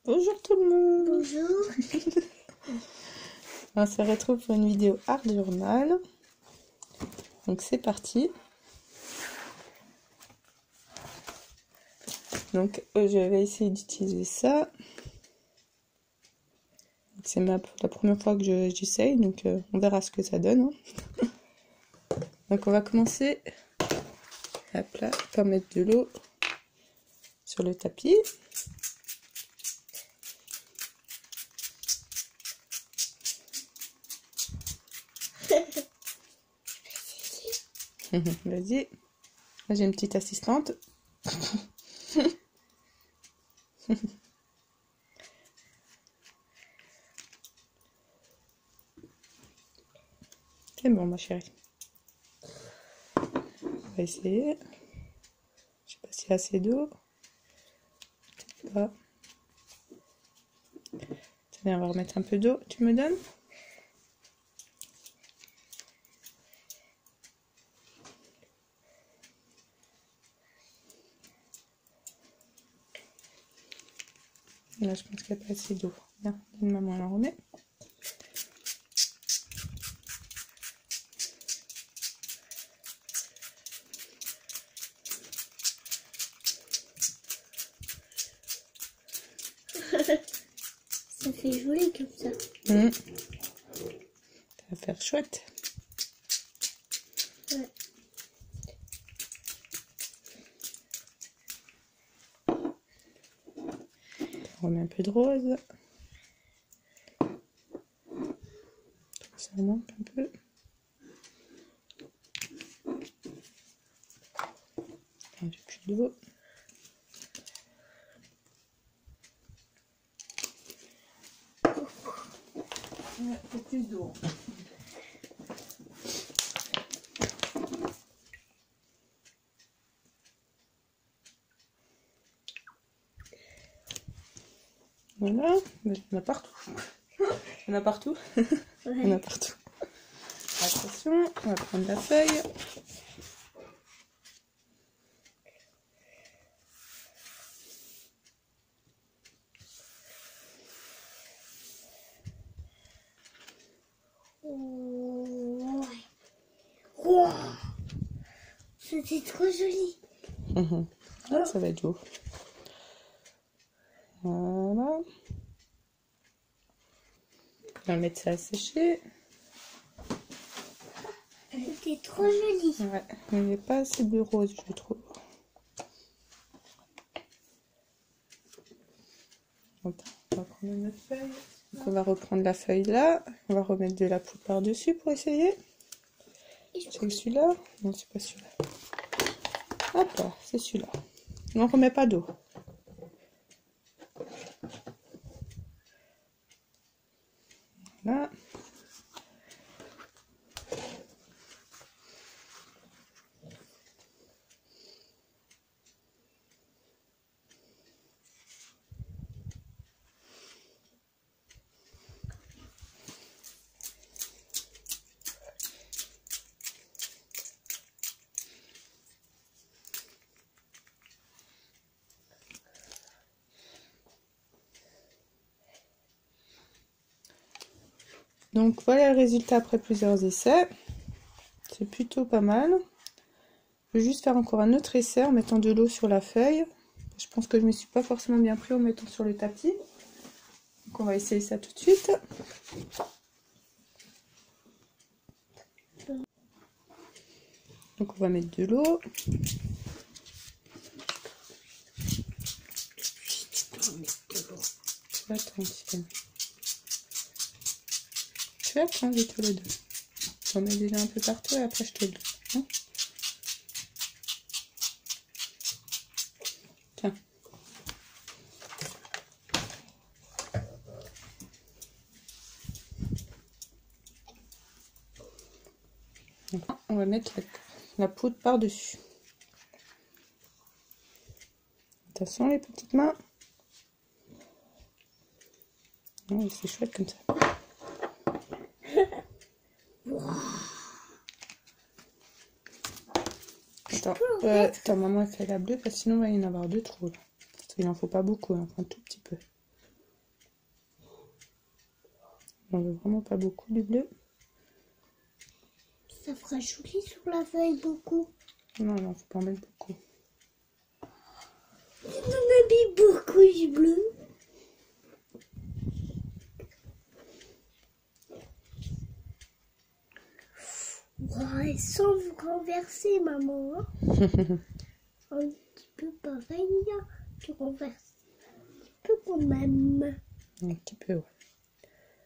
Bonjour tout le monde. Bonjour. On se retrouve pour une vidéo art journal. Donc c'est parti. Donc je vais essayer d'utiliser ça. C'est la première fois que j'essaye, donc on verra ce que ça donne. Hein. Donc on va commencer hop là, par mettre de l'eau sur le tapis. Vas-y. Là, j'ai une petite assistante. C'est bon, ma chérie. On va essayer. Je sais pas s'il y a assez d'eau. Pas. Tiens, on va remettre un peu d'eau. Tu me donnes? Là, je pense qu'il n'y a pas assez d'eau. Bien, maman la remet. Ça fait joli comme ça. Ça va faire chouette. Ouais. On remet un peu de rose. Ça manque un peu. J'ai plus d'eau. Ouais, c'est plus d'eau. Voilà, il y en a partout. Il y en a partout. Ouais. Il y en a partout. Attention, on va prendre la feuille. Ouais. Wow. C'était trop joli. Ah, ça va être beau. Voilà. On va mettre ça à sécher. C'était trop joli. Ouais, mais il n'y a pas assez de rose, je trouve. Hop, on va prendre une autre feuille. Donc on va reprendre la feuille là. On va remettre de la poudre par-dessus pour essayer. C'est celui-là? Non, c'est pas celui-là. Hop là, c'est celui-là. On ne remet pas d'eau. Voilà. Donc voilà le résultat après plusieurs essais. C'est plutôt pas mal. Je vais juste faire encore un autre essai en mettant de l'eau sur la feuille. Je pense que je ne me suis pas forcément bien pris en mettant sur le tapis. Donc on va essayer ça tout de suite. Donc on va mettre de l'eau. Attention. Tu attends, je te le donne. J'en mets déjà un peu partout et après je te le donne. Hein? Tiens. On va mettre la poudre par-dessus. Attention les petites mains. Oh, c'est chouette comme ça. Attends, maman elle fait la bleue parce que sinon il va y en avoir deux trop. Là. Il n'en faut pas beaucoup, hein, un tout petit peu. On veut vraiment pas beaucoup du bleu. Ça fera joli sur la feuille beaucoup. Non, non, faut pas en mettre beaucoup. On en a mis beaucoup du bleu. Ouais, sans vous renverser, maman. Hein. Un petit peu pareil. Hein. Tu renverses un petit peu quand même. Un petit peu, ouais.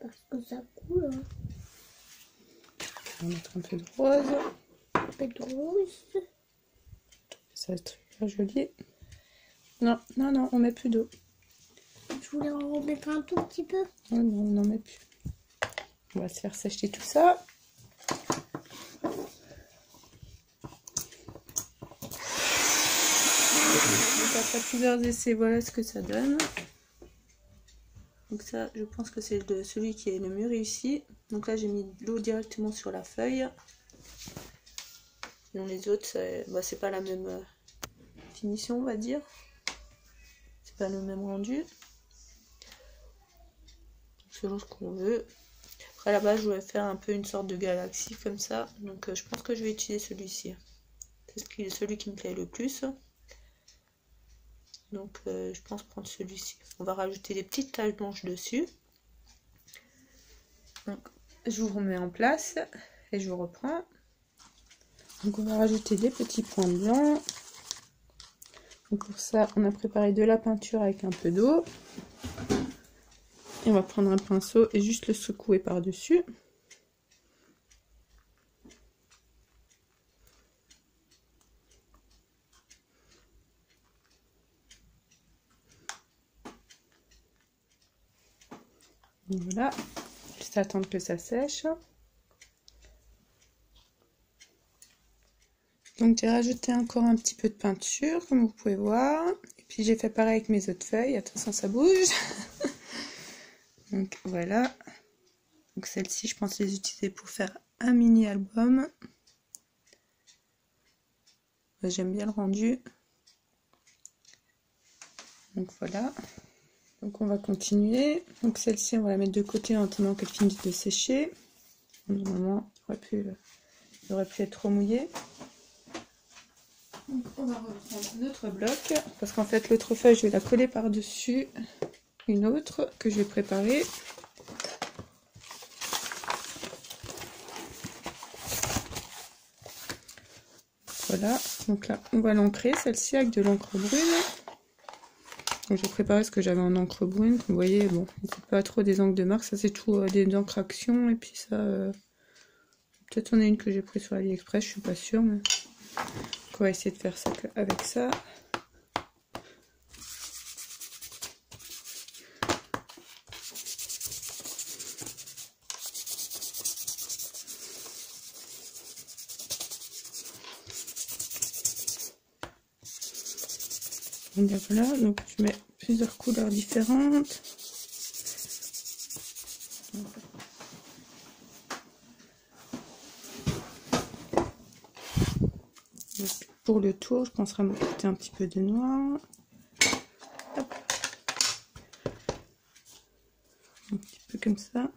Parce que ça coule. Hein. On va mettre un peu de rose. Un peu de rose. Ça va être très joli. Non, non, non, on met plus d'eau. Je voulais en remettre un tout petit peu. Oh non, on n'en met plus. On va se faire sécher tout ça. Donc après plusieurs essais, voilà ce que ça donne. Donc ça, je pense que c'est celui qui est le mieux réussi. Donc là, j'ai mis de l'eau directement sur la feuille. Dans les autres, c'est pas la même finition, on va dire. C'est pas le même rendu. Selon ce qu'on veut. Après là-bas, je voulais faire un peu une sorte de galaxie comme ça. Donc je pense que je vais utiliser celui-ci. C'est celui qui me plaît le plus. Donc je pense prendre celui-ci. On va rajouter des petites taches blanches dessus. Donc je vous remets en place et je vous reprends. Donc on va rajouter des petits points blancs. Donc pour ça, on a préparé de la peinture avec un peu d'eau. Et on va prendre un pinceau et juste le secouer par-dessus. Voilà, juste attendre que ça sèche. Donc j'ai rajouté encore un petit peu de peinture, comme vous pouvez voir. Et puis j'ai fait pareil avec mes autres feuilles. Attention, ça bouge. Donc voilà. Donc celle-ci, je pense les utiliser pour faire un mini-album. J'aime bien le rendu. Donc voilà. Donc on va continuer. Donc celle-ci, on va la mettre de côté en attendant qu'elle finisse de sécher. Normalement, il aurait pu être trop mouillé. Donc on va reprendre notre bloc. Parce qu'en fait, l'autre feuille, je vais la coller par-dessus une autre que je vais préparer. Voilà. Donc là, on va l'ancrer, celle-ci, avec de l'encre brune. Donc j'ai préparé ce que j'avais en encre brune. Comme vous voyez, bon, pas trop des encres de marque. Ça, c'est tout des encres Action. Et puis ça, peut-être on a une que j'ai prise sur AliExpress, je suis pas sûre. Mais on va essayer de faire ça avec ça. Donc voilà, donc je mets plusieurs couleurs différentes. Donc, pour le tour, je penserai à m'apporter un petit peu de noir. Hop. Un petit peu comme ça.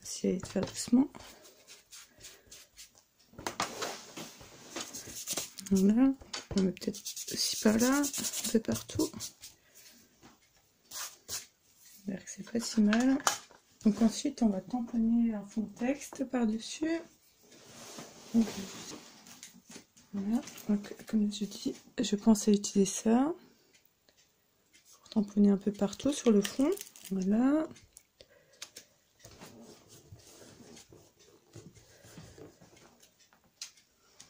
Essayer de faire doucement. Voilà, on met peut-être aussi par là, un peu partout. Que c'est pas si mal. Donc ensuite, on va tamponner un fond de texte par-dessus. Voilà, donc, comme je dis, je pense à utiliser ça pour tamponner un peu partout sur le fond. Voilà.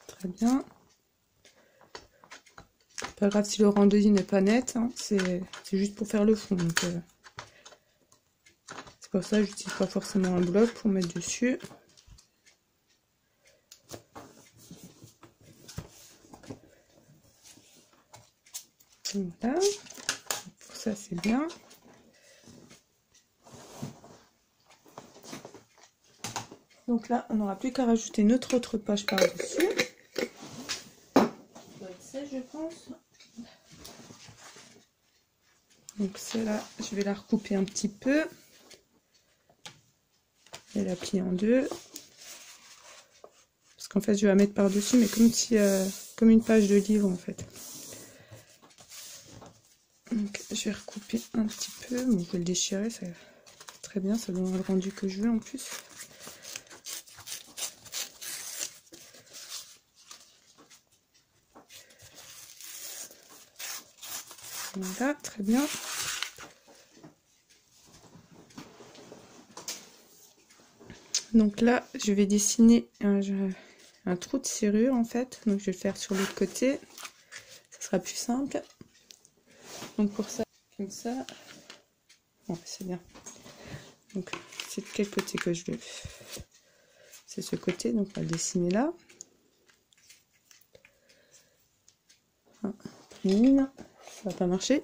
Très bien. Pas grave si le rendu n'est pas net, hein, c'est juste pour faire le fond. Donc, c'est pour ça que j'utilise pas forcément un bloc pour mettre dessus. Voilà, pour ça c'est bien. Donc là, on n'aura plus qu'à rajouter notre autre page par-dessus. Ça doit être sèche, je pense. Donc celle-là, je vais la recouper un petit peu. Je vais la plier en deux. Parce qu'en fait, je vais la mettre par-dessus, mais comme si, comme une page de livre, en fait. Donc, je vais recouper un petit peu. Bon, je vais le déchirer, c'est très bien, ça donne le rendu que je veux en plus. Voilà, très bien. Donc là, je vais dessiner un trou de serrure en fait. Donc je vais le faire sur l'autre côté. Ça sera plus simple. Donc pour ça, comme ça. Bon, c'est bien. Donc c'est de quel côté que je veux? C'est ce côté, donc on va le dessiner là. Ah, mine. Ça va pas marcher.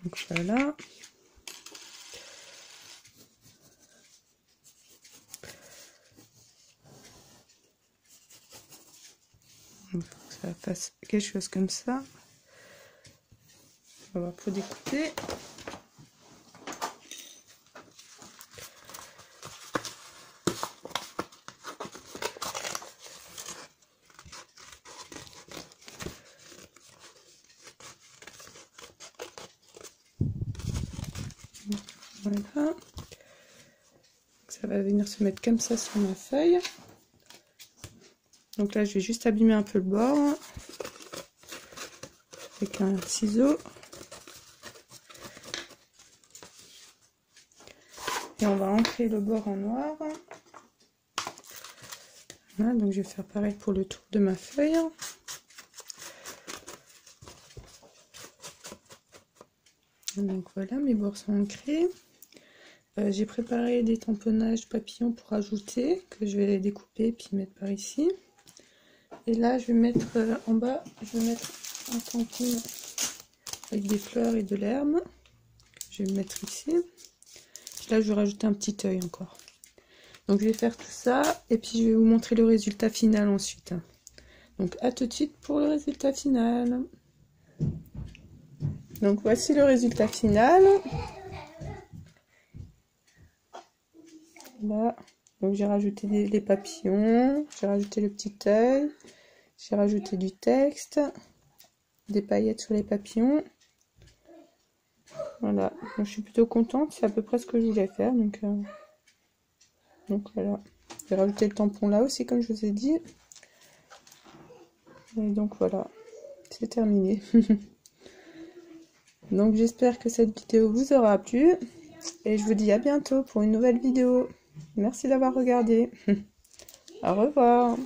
Donc voilà. Donc, ça fasse quelque chose comme ça. On va voir pour découper. Voilà. Ça va venir se mettre comme ça sur ma feuille. Donc là, je vais juste abîmer un peu le bord avec un ciseau. Et on va ancrer le bord en noir. Voilà, donc je vais faire pareil pour le tour de ma feuille. Donc voilà, mes bords sont ancrés. J'ai préparé des tamponnages papillons pour ajouter, que je vais les découper et puis mettre par ici. Et là, je vais mettre en bas, je vais mettre un tampon avec des fleurs et de l'herbe. Je vais le mettre ici. Là, je vais rajouter un petit œil encore. Donc, je vais faire tout ça et puis je vais vous montrer le résultat final ensuite. Donc, à tout de suite pour le résultat final. Donc, voici le résultat final. Là, donc j'ai rajouté les papillons, j'ai rajouté le petit œil, j'ai rajouté du texte, des paillettes sur les papillons. Voilà, donc je suis plutôt contente, c'est à peu près ce que je voulais faire. Donc voilà, j'ai rajouté le tampon là aussi comme je vous ai dit. Et donc voilà, c'est terminé. Donc j'espère que cette vidéo vous aura plu. Et je vous dis à bientôt pour une nouvelle vidéo. Merci d'avoir regardé. Au revoir.